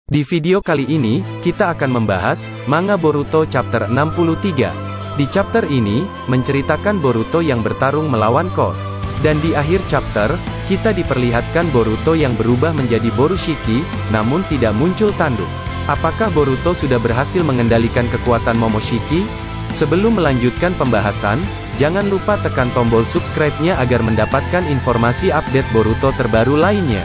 Di video kali ini, kita akan membahas manga Boruto chapter 63. Di chapter ini, menceritakan Boruto yang bertarung melawan Code. Dan di akhir chapter, kita diperlihatkan Boruto yang berubah menjadi Borushiki, namun tidak muncul tanduk. Apakah Boruto sudah berhasil mengendalikan kekuatan Momoshiki? Sebelum melanjutkan pembahasan, jangan lupa tekan tombol subscribe-nya agar mendapatkan informasi update Boruto terbaru lainnya.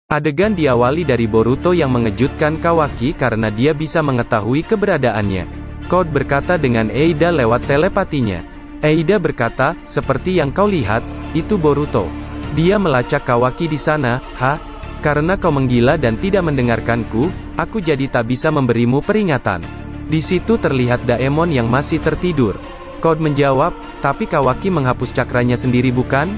Adegan diawali dari Boruto yang mengejutkan Kawaki karena dia bisa mengetahui keberadaannya. Code berkata dengan Eida lewat telepatinya. Eida berkata, seperti yang kau lihat, itu Boruto. Dia melacak Kawaki di sana, karena kau menggila dan tidak mendengarkanku, aku jadi tak bisa memberimu peringatan. Di situ terlihat Daemon yang masih tertidur. Code menjawab, tapi Kawaki menghapus cakranya sendiri bukan?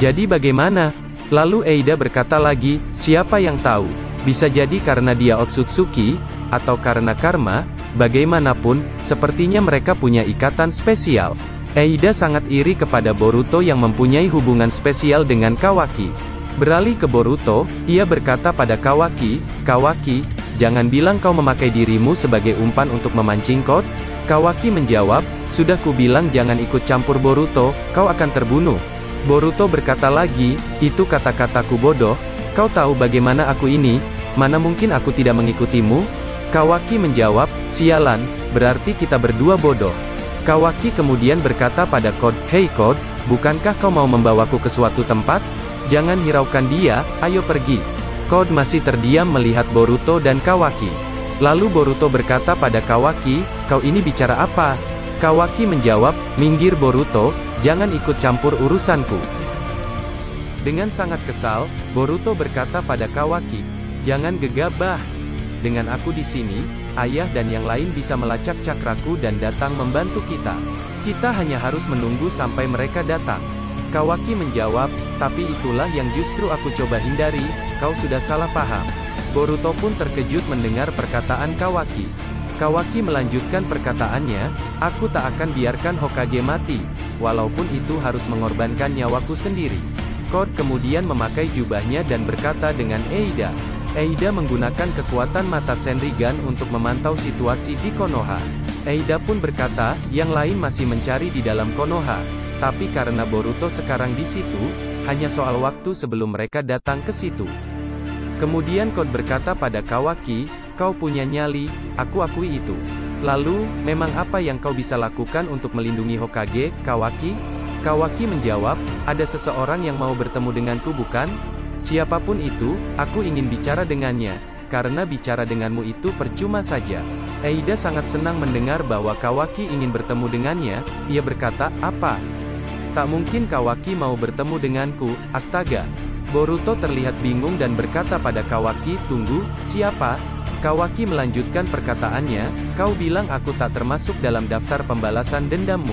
Jadi bagaimana? Lalu Eida berkata lagi, siapa yang tahu? Bisa jadi karena dia Otsutsuki, atau karena karma, bagaimanapun, sepertinya mereka punya ikatan spesial. Eida sangat iri kepada Boruto yang mempunyai hubungan spesial dengan Kawaki. Beralih ke Boruto, ia berkata pada Kawaki, Kawaki, jangan bilang kau memakai dirimu sebagai umpan untuk memancing Code? Kawaki menjawab, sudah kubilang jangan ikut campur Boruto, kau akan terbunuh. Boruto berkata lagi, itu kata-kataku bodoh, kau tahu bagaimana aku ini, mana mungkin aku tidak mengikutimu? Kawaki menjawab, sialan, berarti kita berdua bodoh. Kawaki kemudian berkata pada Code, hei Code, bukankah kau mau membawaku ke suatu tempat? Jangan hiraukan dia, ayo pergi. Code masih terdiam melihat Boruto dan Kawaki. Lalu Boruto berkata pada Kawaki, kau ini bicara apa? Kawaki menjawab, minggir Boruto, jangan ikut campur urusanku. Dengan sangat kesal, Boruto berkata pada Kawaki, jangan gegabah. Dengan aku di sini, ayah dan yang lain bisa melacak cakraku dan datang membantu kita. Kita hanya harus menunggu sampai mereka datang. Kawaki menjawab, tapi itulah yang justru aku coba hindari, kau sudah salah paham. Boruto pun terkejut mendengar perkataan Kawaki. Kawaki melanjutkan perkataannya, aku tak akan biarkan Hokage mati, walaupun itu harus mengorbankan nyawaku sendiri. Code kemudian memakai jubahnya dan berkata dengan Eida. Eida menggunakan kekuatan mata Senrigan untuk memantau situasi di Konoha. Eida pun berkata, yang lain masih mencari di dalam Konoha, tapi karena Boruto sekarang di situ, hanya soal waktu sebelum mereka datang ke situ. Kemudian Code berkata pada Kawaki, kau punya nyali, aku akui itu. Lalu, memang apa yang kau bisa lakukan untuk melindungi Hokage, Kawaki? Kawaki menjawab, ada seseorang yang mau bertemu denganku bukan? Siapapun itu, aku ingin bicara dengannya, karena bicara denganmu itu percuma saja. Eida sangat senang mendengar bahwa Kawaki ingin bertemu dengannya, ia berkata, apa? Tak mungkin Kawaki mau bertemu denganku, astaga. Boruto terlihat bingung dan berkata pada Kawaki, tunggu, siapa? Kawaki melanjutkan perkataannya, kau bilang aku tak termasuk dalam daftar pembalasan dendammu.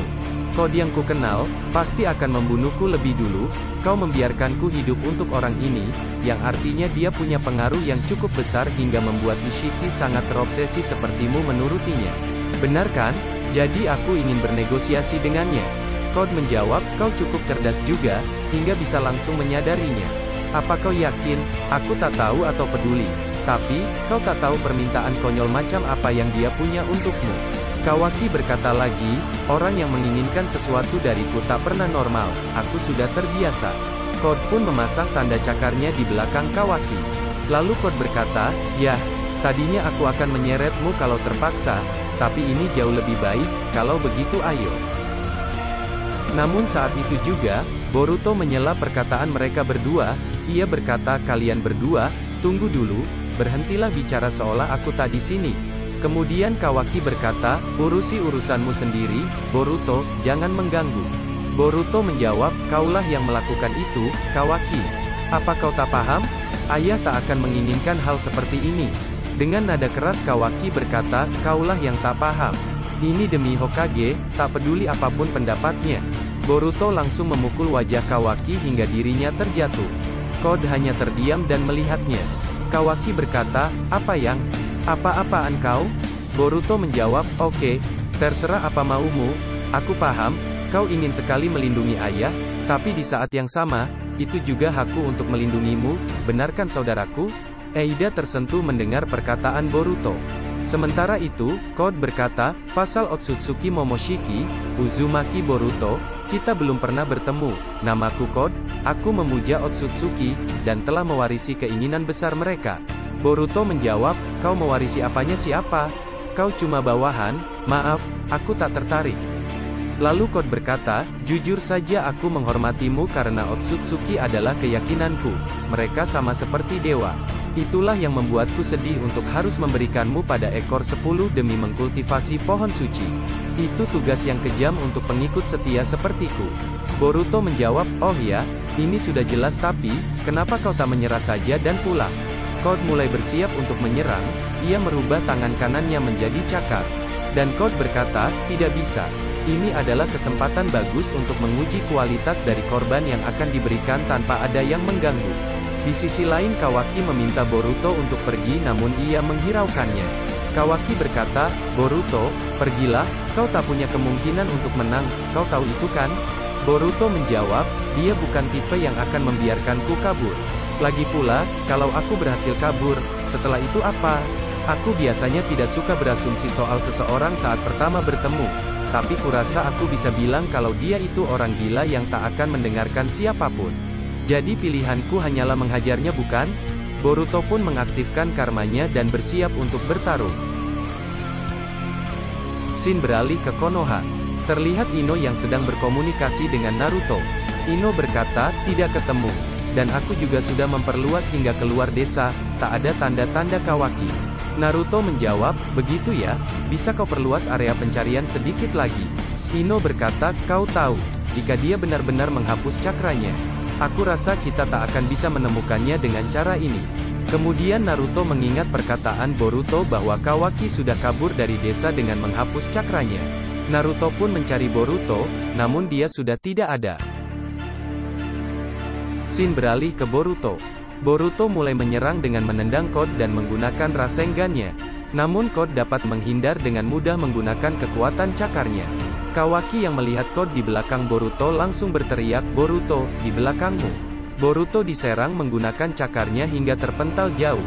Code yang ku kenal, pasti akan membunuhku lebih dulu, kau membiarkanku hidup untuk orang ini, yang artinya dia punya pengaruh yang cukup besar hingga membuat Ishiki sangat terobsesi sepertimu menurutinya. Benar kan? Jadi aku ingin bernegosiasi dengannya. Code menjawab, kau cukup cerdas juga, hingga bisa langsung menyadarinya. Apa kau yakin? Aku tak tahu atau peduli. Tapi, kau tak tahu permintaan konyol macam apa yang dia punya untukmu. Kawaki berkata lagi, orang yang menginginkan sesuatu dariku tak pernah normal, aku sudah terbiasa. Code pun memasang tanda cakarnya di belakang Kawaki. Lalu Code berkata, ya, tadinya aku akan menyeretmu kalau terpaksa, tapi ini jauh lebih baik, kalau begitu ayo. Namun saat itu juga, Boruto menyela perkataan mereka berdua, ia berkata kalian berdua, tunggu dulu, berhentilah bicara seolah aku tak di sini. Kemudian Kawaki berkata, urusi urusanmu sendiri, Boruto, jangan mengganggu. Boruto menjawab, kaulah yang melakukan itu, Kawaki. Apa kau tak paham? Ayah tak akan menginginkan hal seperti ini. Dengan nada keras Kawaki berkata, kaulah yang tak paham. Ini demi Hokage, tak peduli apapun pendapatnya. Boruto langsung memukul wajah Kawaki hingga dirinya terjatuh. Code hanya terdiam dan melihatnya. Kawaki berkata, apa yang? Apa-apaan kau? Boruto menjawab, oke, terserah apa maumu, aku paham, kau ingin sekali melindungi ayah, tapi di saat yang sama, itu juga hakku untuk melindungimu, benarkan saudaraku? Eida tersentuh mendengar perkataan Boruto. Sementara itu, Code berkata, "Fasal Otsutsuki Momoshiki, Uzumaki Boruto, kita belum pernah bertemu. Namaku Code, aku memuja Otsutsuki, dan telah mewarisi keinginan besar mereka." Boruto menjawab, "Kau mewarisi apanya siapa? Kau cuma bawahan, maaf, aku tak tertarik." Lalu Code berkata, "Jujur saja aku menghormatimu karena Otsutsuki adalah keyakinanku. Mereka sama seperti dewa. Itulah yang membuatku sedih untuk harus memberikanmu pada ekor 10 demi mengkultivasi pohon suci. Itu tugas yang kejam untuk pengikut setia sepertiku." Boruto menjawab, "Oh ya, ini sudah jelas tapi, kenapa kau tak menyerah saja dan pulang?" Code mulai bersiap untuk menyerang, ia merubah tangan kanannya menjadi cakar. Dan Code berkata, "Tidak bisa. Ini adalah kesempatan bagus untuk menguji kualitas dari korban yang akan diberikan tanpa ada yang mengganggu." Di sisi lain Kawaki meminta Boruto untuk pergi namun ia menghiraukannya. Kawaki berkata, "Boruto, pergilah, kau tak punya kemungkinan untuk menang, kau tahu itu kan?" Boruto menjawab, "Dia bukan tipe yang akan membiarkanku kabur. Lagi pula, kalau aku berhasil kabur, setelah itu apa? Aku biasanya tidak suka berasumsi soal seseorang saat pertama bertemu. Tapi kurasa aku bisa bilang kalau dia itu orang gila yang tak akan mendengarkan siapapun. Jadi pilihanku hanyalah menghajarnya bukan?" Boruto pun mengaktifkan karmanya dan bersiap untuk bertarung. Scene beralih ke Konoha. Terlihat Ino yang sedang berkomunikasi dengan Naruto. Ino berkata, "Tidak ketemu. Dan aku juga sudah memperluas hingga keluar desa, tak ada tanda-tanda Kawaki." Naruto menjawab, "Begitu ya, bisa kau perluas area pencarian sedikit lagi." Ino berkata, "Kau tahu, jika dia benar-benar menghapus cakranya, aku rasa kita tak akan bisa menemukannya dengan cara ini." Kemudian Naruto mengingat perkataan Boruto bahwa Kawaki sudah kabur dari desa dengan menghapus cakranya. Naruto pun mencari Boruto, namun dia sudah tidak ada. Scene beralih ke Boruto. Boruto mulai menyerang dengan menendang Code dan menggunakan Rasengan-nya. Namun Code dapat menghindar dengan mudah menggunakan kekuatan cakarnya. Kawaki yang melihat Code di belakang Boruto langsung berteriak, "Boruto, di belakangmu." Boruto diserang menggunakan cakarnya hingga terpental jauh.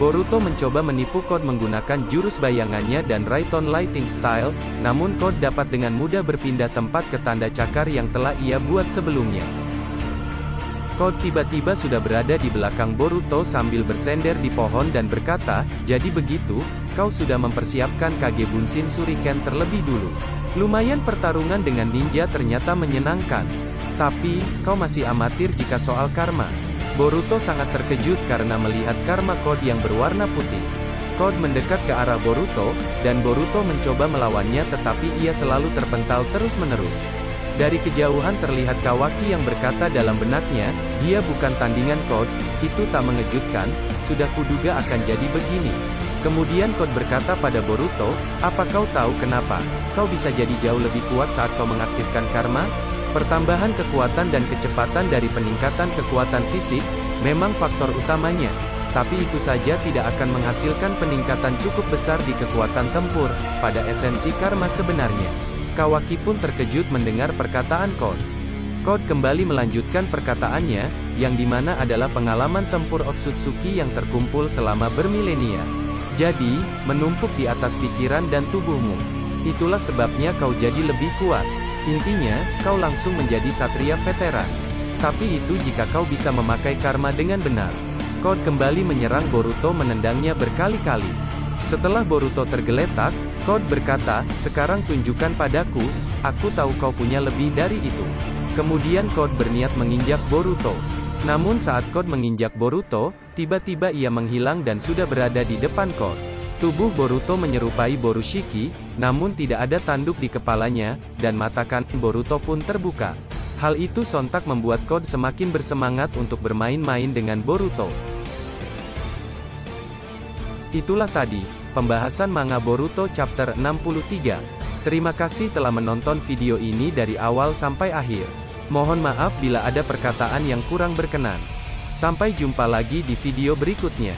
Boruto mencoba menipu Code menggunakan jurus bayangannya dan Raiton Lighting Style, namun Code dapat dengan mudah berpindah tempat ke tanda cakar yang telah ia buat sebelumnya. Code tiba-tiba sudah berada di belakang Boruto sambil bersender di pohon dan berkata, "Jadi begitu, kau sudah mempersiapkan Kage Bunshin Shuriken terlebih dulu. Lumayan pertarungan dengan ninja ternyata menyenangkan. Tapi, kau masih amatir jika soal karma." Boruto sangat terkejut karena melihat karma Code yang berwarna putih. Code mendekat ke arah Boruto, dan Boruto mencoba melawannya tetapi ia selalu terpental terus-menerus. Dari kejauhan terlihat Kawaki yang berkata dalam benaknya, "Dia bukan tandingan Code." Itu tak mengejutkan, sudah kuduga akan jadi begini. Kemudian Code berkata pada Boruto, "Apa kau tahu kenapa kau bisa jadi jauh lebih kuat saat kau mengaktifkan karma? Pertambahan kekuatan dan kecepatan dari peningkatan kekuatan fisik, memang faktor utamanya. Tapi itu saja tidak akan menghasilkan peningkatan cukup besar di kekuatan tempur, pada esensi karma sebenarnya." Kawaki pun terkejut mendengar perkataan Code. Code kembali melanjutkan perkataannya, yang dimana adalah pengalaman tempur Otsutsuki yang terkumpul selama bermilenia. Jadi, menumpuk di atas pikiran dan tubuhmu. Itulah sebabnya kau jadi lebih kuat. Intinya, kau langsung menjadi satria veteran. Tapi itu jika kau bisa memakai karma dengan benar. Code kembali menyerang Boruto menendangnya berkali-kali. Setelah Boruto tergeletak, Code berkata, "Sekarang tunjukkan padaku, aku tahu kau punya lebih dari itu." Kemudian Code berniat menginjak Boruto. Namun saat Code menginjak Boruto, tiba-tiba ia menghilang dan sudah berada di depan Code. Tubuh Boruto menyerupai Borushiki, namun tidak ada tanduk di kepalanya, dan mata kanan Boruto pun terbuka. Hal itu sontak membuat Code semakin bersemangat untuk bermain-main dengan Boruto. Itulah tadi, pembahasan manga Boruto chapter 63. Terima kasih telah menonton video ini dari awal sampai akhir. Mohon maaf bila ada perkataan yang kurang berkenan. Sampai jumpa lagi di video berikutnya.